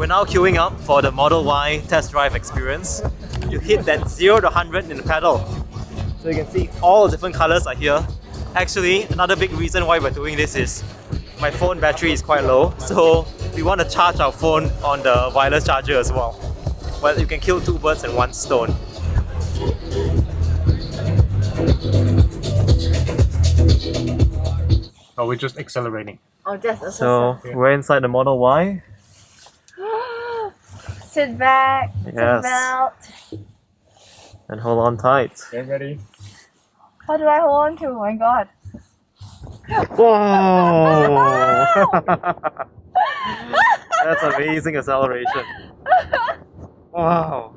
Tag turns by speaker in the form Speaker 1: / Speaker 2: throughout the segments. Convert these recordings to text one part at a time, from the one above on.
Speaker 1: We're now queuing up for the Model Y test drive experience. You hit that 0 to 100 in the pedal. So you can see all the different colors are here. Actually, another big reason why we're doing this is my phone battery is quite low, so we want to charge our phone on the wireless charger as well. Well, you can kill two birds in one stone.
Speaker 2: Oh, we're just accelerating.
Speaker 3: Oh, just
Speaker 1: So we're inside the Model Y.
Speaker 3: Sit back,
Speaker 1: Yes.
Speaker 3: belt.
Speaker 1: And hold on tight.
Speaker 2: Okay, ready?
Speaker 3: How do I hold on to? Oh my god.
Speaker 1: Whoa! That's amazing acceleration. Wow.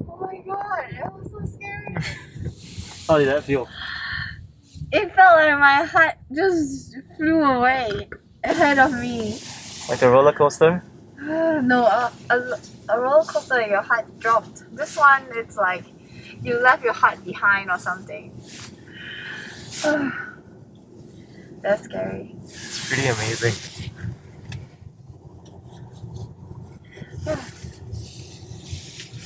Speaker 3: Oh my god, that was so scary.
Speaker 1: How did that feel?
Speaker 3: It felt like my heart just flew away ahead of me.
Speaker 1: Like a roller coaster?
Speaker 3: No, a roller coaster, your heart dropped. This one, it's like you left your heart behind or something. That's scary.
Speaker 1: It's pretty amazing.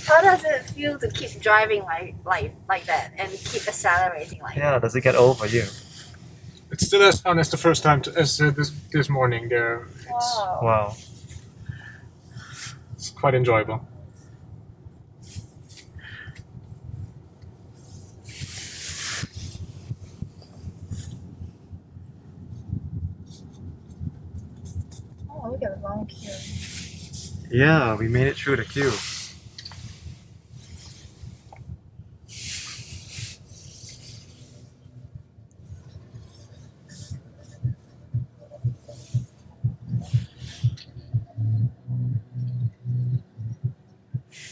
Speaker 3: How does it feel to keep driving like that and keep accelerating like that?
Speaker 1: Yeah, does it get old for you?
Speaker 2: It's still as fun as the first time this morning. There,
Speaker 3: Wow.
Speaker 1: Wow.
Speaker 2: it's quite enjoyable.
Speaker 3: Oh, look at the long queue.
Speaker 1: Yeah, we made it through the queue.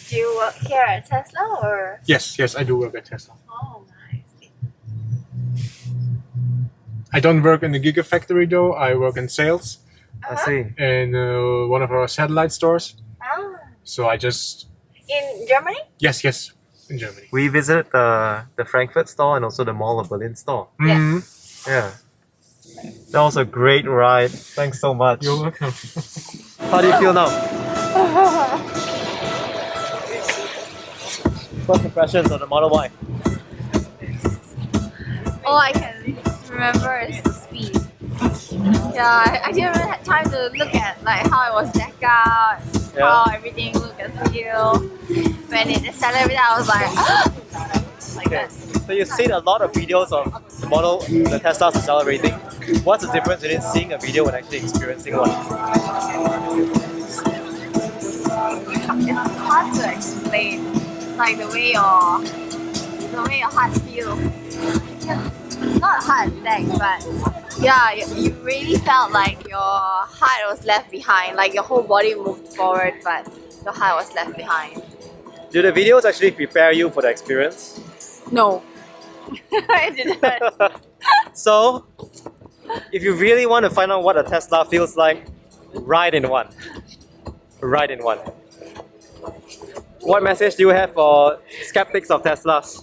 Speaker 3: Do you work here at Tesla or?
Speaker 2: Yes, I do work at Tesla.
Speaker 3: Oh, nice.
Speaker 2: I don't work in the Gigafactory though. I work in sales
Speaker 1: I see.
Speaker 2: in one of our satellite stores.
Speaker 3: Ah,
Speaker 2: So I just
Speaker 3: in Germany?
Speaker 2: yes, in Germany.
Speaker 1: We visited the Frankfurt store and also the Mall of Berlin store.
Speaker 3: Yeah.
Speaker 2: Mhm.
Speaker 1: Yeah. That was a great ride. Thanks so much.
Speaker 2: You're welcome.
Speaker 1: How do you feel now? First impressions of the Model Y.
Speaker 3: All I can remember is the speed. Yeah, I didn't even have time to look at like how it was decked out, how everything looked and feel. When it accelerated, I was like, like
Speaker 1: Okay.
Speaker 3: that.
Speaker 1: So you've seen a lot of videos of the Tesla's accelerating. What's the difference between seeing a video and actually experiencing one?
Speaker 3: It's hard to explain, like the way your heart feels. It's not a heart attack, but yeah, you really felt like your heart was left behind. Like your whole body moved forward, but your heart was left behind.
Speaker 1: Do the videos actually prepare you for the experience?
Speaker 3: No, I didn't.
Speaker 1: So, if you really want to find out what a Tesla feels like, ride in one. Ride in one. What message do you have for skeptics of Teslas?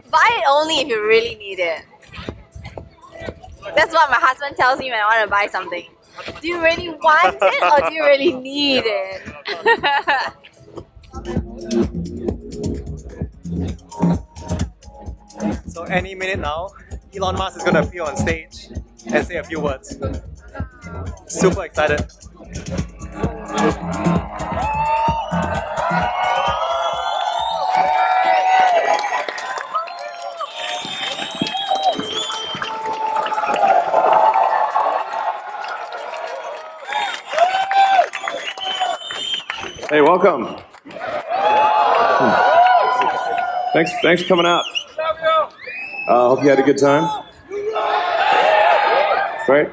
Speaker 3: Buy it only if you really need it. That's what my husband tells me when I want to buy something. Do you really want it or do you really need it?
Speaker 1: So any minute now, Elon Musk is going to appear on stage and say a few words. Super excited.
Speaker 4: Hey, welcome. Thanks for coming out. Hope you had a good time. Right?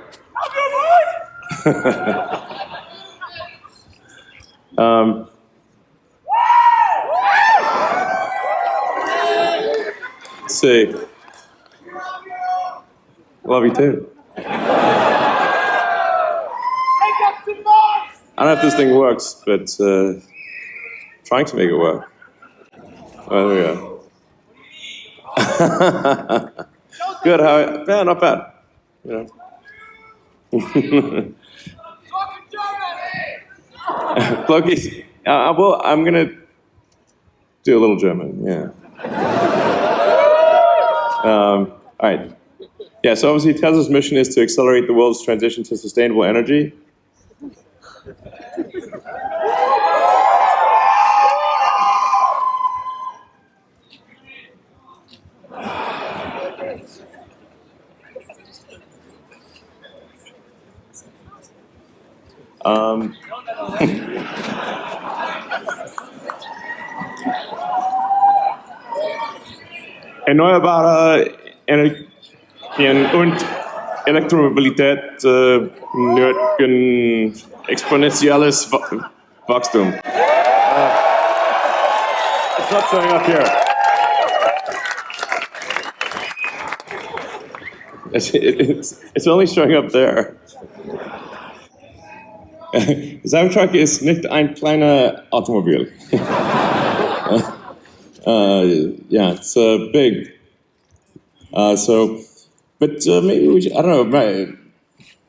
Speaker 4: Let's see. Love you too. I don't know if this thing works, but trying to make it work. Oh, there we go. Good. How? Yeah, not bad. You know. Floki's. Well, I'm gonna do a little German. Yeah. All right. Yeah. So obviously, Tesla's mission is to accelerate the world's transition to sustainable energy. Erneuerbare Energien und Elektromobilität nötigen exponentielles Wachstum. It's not showing up here. It's only showing up there. Cybertruck ist nicht ein kleiner Automobil. Yeah, it's big. But maybe we should, I don't know,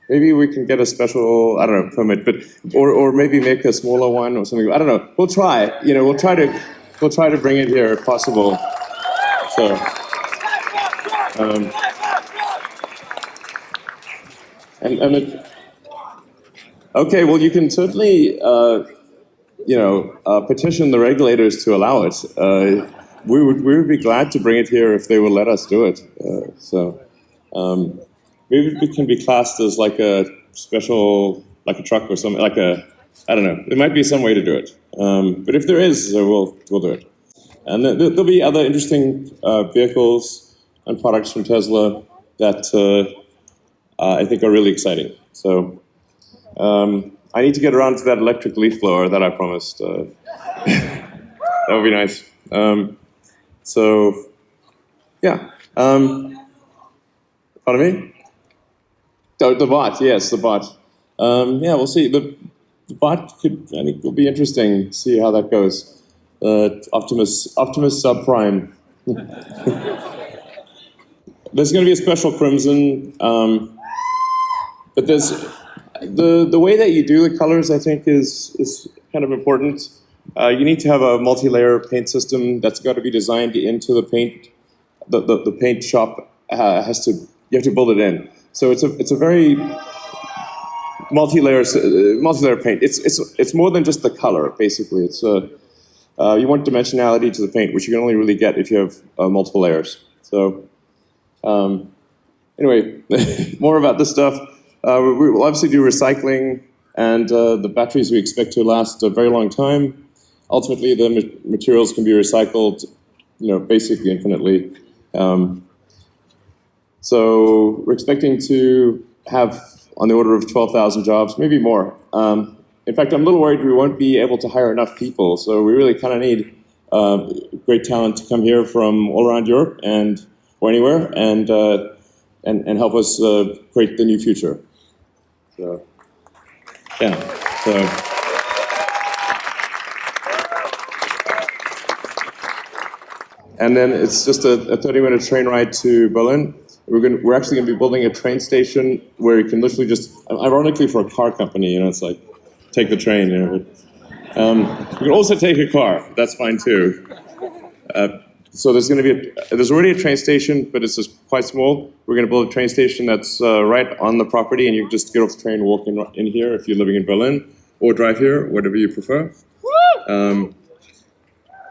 Speaker 4: maybe we can get a special, I don't know, permit, but or maybe make a smaller one or something. I don't know. We'll try. You know, we'll try to bring it here if possible. So. Okay, well, you can certainly, petition the regulators to allow it. We would be glad to bring it here if they will let us do it. Maybe it can be classed as like a special, like a truck or something, like a, I don't know. There might be some way to do it. But if there is, we'll do it. And there'll be other interesting vehicles and products from Tesla that I think are really exciting. So I need to get around to that electric leaf blower that I promised. That would be nice. Yeah. Pardon me? The bot, yes, the bot. Yeah, we'll see. The bot could, I think, will be interesting. See how that goes. Optimus subprime. There's going to be a special Crimson, but there's the way that you do the colors. I think is kind of important. You need to have a multi-layer paint system that's got to be designed into the paint. The paint shop you have to build it in. So it's a very multi-layer paint. It's more than just the color. Basically, it's you want dimensionality to the paint, which you can only really get if you have multiple layers. So anyway, more about this stuff. We will obviously do recycling, and the batteries we expect to last a very long time. Ultimately, the materials can be recycled, basically infinitely. So we're expecting to have on the order of 12,000 jobs, maybe more. In fact, I'm a little worried we won't be able to hire enough people. So we really kind of need great talent to come here from all around Europe or anywhere and help us create the new future. So, yeah. So. And then it's just a 30-minute train ride to Berlin. We're actually going to be building a train station where you can literally just, ironically for a car company, it's like, take the train. You can also take a car. That's fine too. So there's already a train station, but it's just quite small. We're going to build a train station that's right on the property, and you can just get off the train and walk in here if you're living in Berlin, or drive here, whatever you prefer.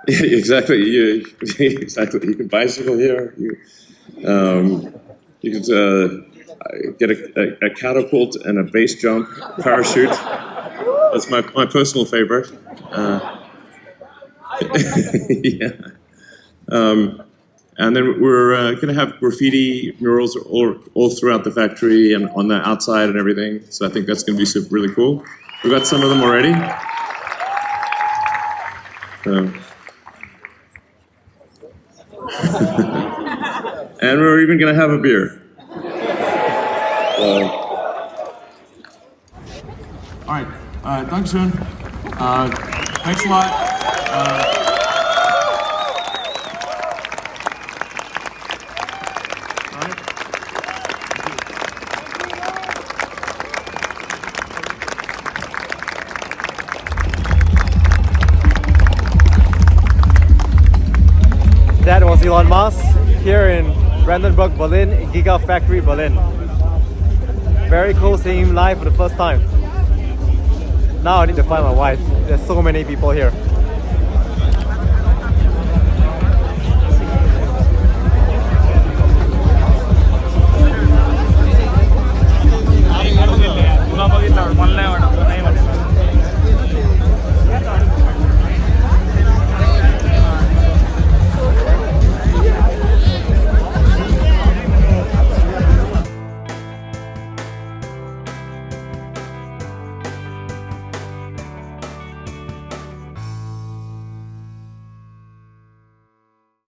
Speaker 4: Exactly. Exactly. You can bicycle here. You can get a catapult and a base jump parachute. That's my personal favorite. Yeah. And then we're going to have graffiti murals all throughout the factory and on the outside and everything. So I think that's going to be really cool. We've got some of them already. And we're even going to have a beer. All right. Dankeschön. Thanks a lot.
Speaker 1: That was Elon Musk here in Brandenburg, Berlin, Gigafactory, Berlin. Very cool seeing him live for the first time. Now I need to find my wife. There's so many people here.